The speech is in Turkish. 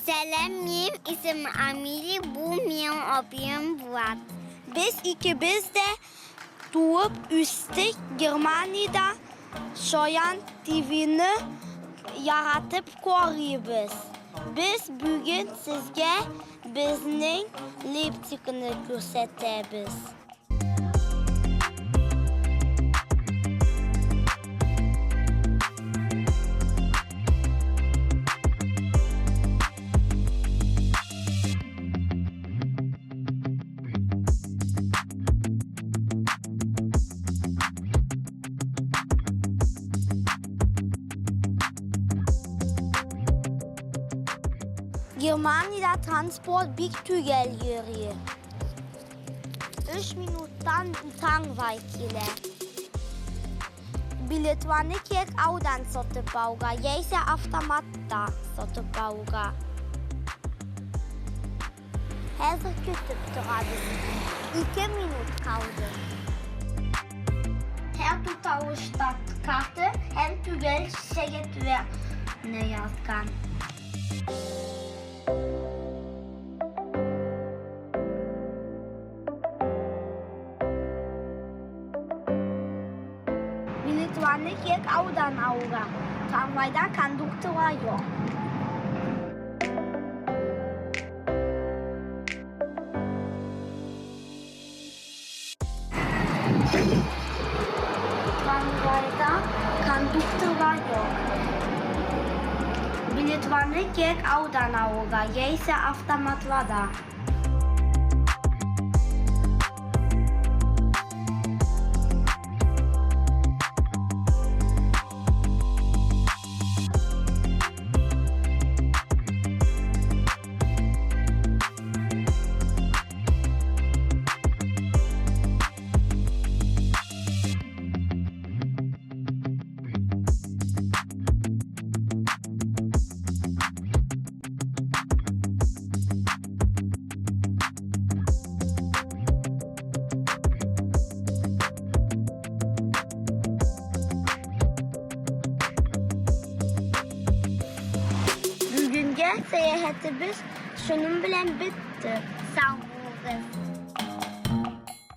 Selam, benim ismim Amili, bu benim abim Buat. Biz ikimiz de doğup üsttük Germanya'da Şoyan TV'ni yaratıp koruyoruz. Biz bugün sizge bizning Leipzig'ni gösteririz. Germanya'da transport bir tügel yürüyor. 3 minuttan Tangwijk-ile. Biletvanı kek avdan satıp alga, yeyse avtomatta satıp alga. Hazır kütüp durarız. 2 minut kaldı. Her tutavuşta kartı hem tügel şeget ve ne yazgan. Biletvanı kek avdan alga. Tramvayda konduktöre yok. Tramvayda konduktöre yok. Biletvanı kek avdan alga. Yeyse avtomatvada. Bugünkü seyahatimiz şunun bilen bitti. Sağ olun.